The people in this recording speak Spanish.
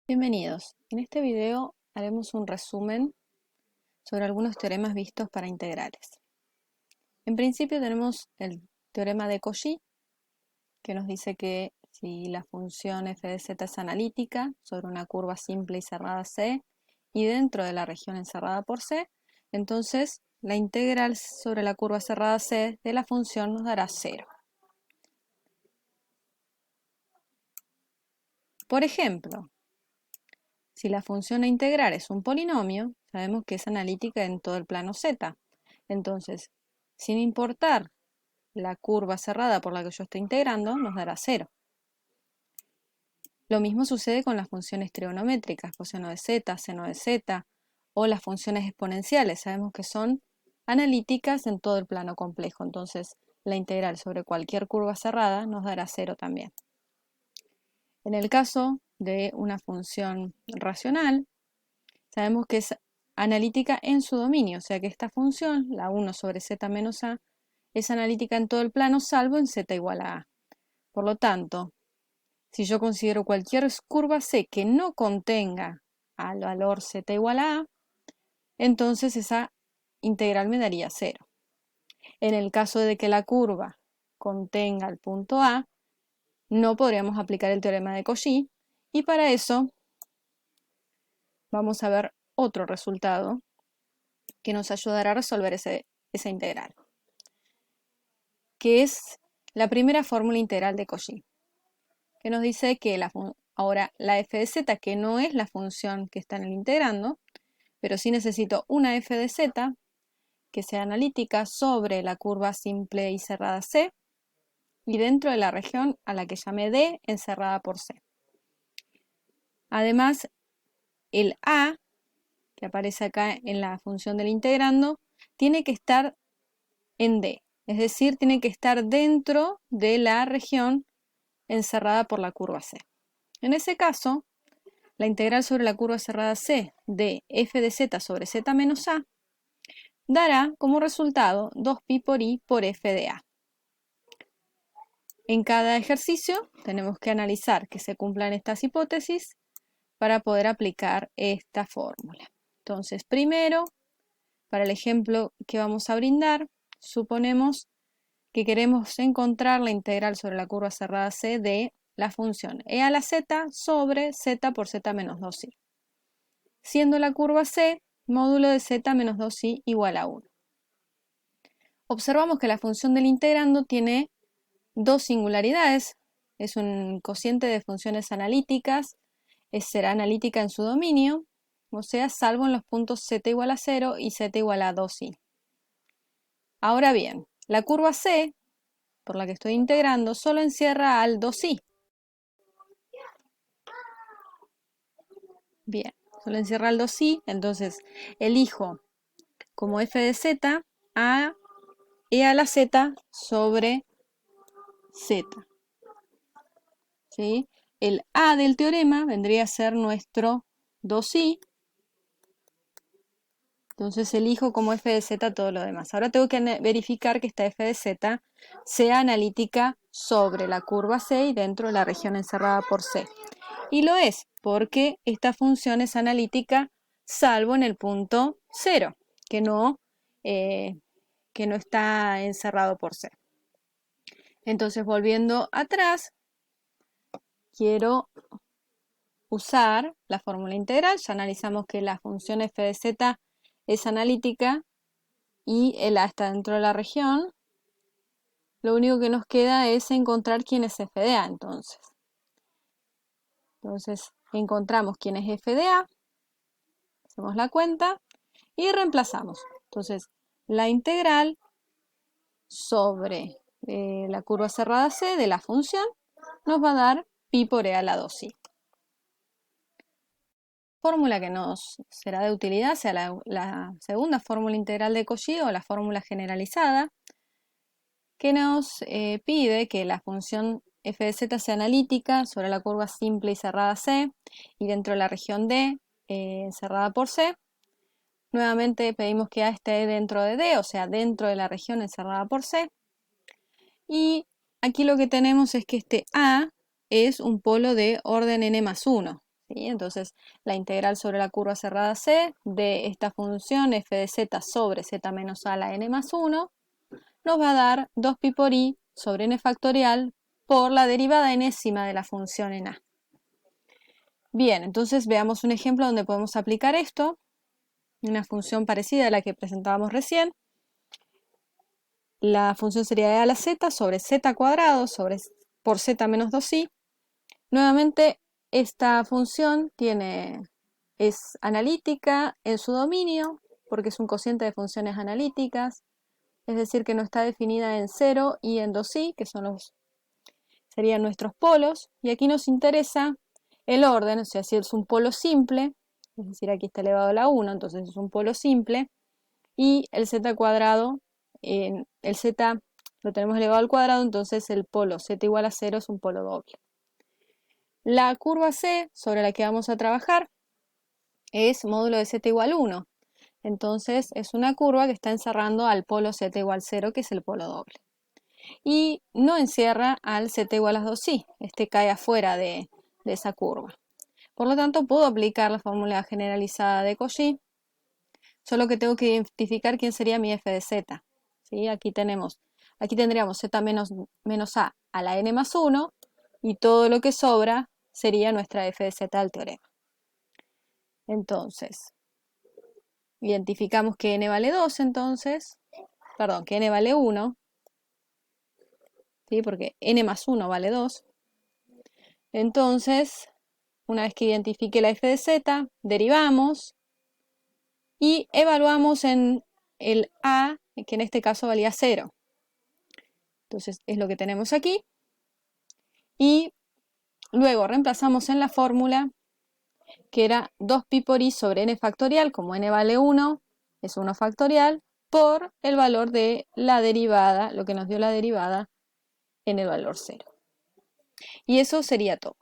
Bienvenidos. En este video haremos un resumen sobre algunos teoremas vistos para integrales. En principio tenemos el teorema de Cauchy, que nos dice que si la función f de z es analítica sobre una curva simple y cerrada C y dentro de la región encerrada por C, entonces la integral sobre la curva cerrada C de la función nos dará 0. Por ejemplo, si la función a integrar es un polinomio, sabemos que es analítica en todo el plano Z. Entonces, sin importar la curva cerrada por la que yo estoy integrando, nos dará 0. Lo mismo sucede con las funciones trigonométricas, coseno de z, seno de z, o las funciones exponenciales. Sabemos que son analíticas en todo el plano complejo. Entonces, la integral sobre cualquier curva cerrada nos dará 0 también. En el caso de una función racional, sabemos que es analítica en su dominio, o sea que esta función, la 1 sobre z menos a, es analítica en todo el plano salvo en z igual a a. Por lo tanto, si yo considero cualquier curva C que no contenga al valor z igual a a, entonces esa integral me daría 0. En el caso de que la curva contenga el punto A, no podríamos aplicar el teorema de Cauchy, y para eso vamos a ver otro resultado que nos ayudará a resolver esa integral, que es la primera fórmula integral de Cauchy, que nos dice que ahora la f de z, que no es la función que está en el integrando, pero sí necesito una f de z que sea analítica sobre la curva simple y cerrada C y dentro de la región a la que llamé D encerrada por C. Además, el A, que aparece acá en la función del integrando, tiene que estar en D, es decir, tiene que estar dentro de la región encerrada por la curva C. En ese caso, la integral sobre la curva cerrada C de f de z sobre z menos a dará como resultado 2pi por i por f de a. En cada ejercicio tenemos que analizar que se cumplan estas hipótesis para poder aplicar esta fórmula. Entonces, primero, para el ejemplo que vamos a brindar, suponemos que queremos encontrar la integral sobre la curva cerrada C de la función e a la z sobre z por z menos 2i, siendo la curva C módulo de z menos 2i igual a 1. Observamos que la función del integrando tiene dos singularidades. Es un cociente de funciones analíticas, será analítica en su dominio, o sea, salvo en los puntos z igual a 0 y z igual a 2i. Ahora bien, la curva C, por la que estoy integrando, solo encierra al 2i. Bien, solo encierra al 2i, entonces elijo como f de z a e a la z sobre z. ¿Sí? El a del teorema vendría a ser nuestro 2i. Entonces elijo como f de z todo lo demás. Ahora tengo que verificar que esta f de z sea analítica sobre la curva C y dentro de la región encerrada por C. Y lo es, porque esta función es analítica salvo en el punto 0, que no está encerrado por C. Entonces, volviendo atrás, quiero usar la fórmula integral. Ya analizamos que la función f de z es analítica y el a está dentro de la región. Lo único que nos queda es encontrar quién es f de a, entonces. Entonces, encontramos quién es f de a, hacemos la cuenta y reemplazamos. Entonces, la integral sobre la curva cerrada C de la función nos va a dar pi por e a la 2i. Fórmula que nos será de utilidad sea la segunda fórmula integral de Cauchy o la fórmula generalizada, que nos pide que la función f de z sea analítica sobre la curva simple y cerrada C y dentro de la región D encerrada por C. Nuevamente pedimos que A esté dentro de D, o sea, dentro de la región encerrada por C. Y aquí lo que tenemos es que este A es un polo de orden n más 1. ¿Sí? ¿sí? Entonces, la integral sobre la curva cerrada C de esta función f de z sobre z menos a la n más 1 nos va a dar 2pi por i sobre n factorial por la derivada enésima de la función en a. Bien, entonces veamos un ejemplo donde podemos aplicar esto, una función parecida a la que presentábamos recién. La función sería de a a la z sobre z cuadrado por z menos 2i. Nuevamente, esta función es analítica en su dominio, porque es un cociente de funciones analíticas, es decir, que no está definida en 0 y en 2i, que serían nuestros polos, y aquí nos interesa el orden, o sea, si es un polo simple, es decir, aquí está elevado a la 1, entonces es un polo simple, y el z cuadrado, el z lo tenemos elevado al cuadrado, entonces el polo z igual a 0 es un polo doble. La curva C sobre la que vamos a trabajar es módulo de z igual 1, entonces es una curva que está encerrando al polo z igual 0, que es el polo doble. Y no encierra al z igual a 2i, este cae afuera de esa curva. Por lo tanto, puedo aplicar la fórmula generalizada de Cauchy, solo que tengo que identificar quién sería mi f de z. ¿Sí? Aquí tendríamos z menos a la n más 1, y todo lo que sobra sería nuestra f de z del teorema. Entonces, identificamos que n vale 2, que n vale 1, ¿sí? Porque n más 1 vale 2. Entonces, una vez que identifique la f de z, derivamos y evaluamos en el a, que en este caso valía 0. Entonces, es lo que tenemos aquí. Y luego reemplazamos en la fórmula, que era 2pi por i sobre n factorial, como n vale 1, es 1 factorial, por el valor de la derivada, lo que nos dio la derivada en el valor 0. Y eso sería todo.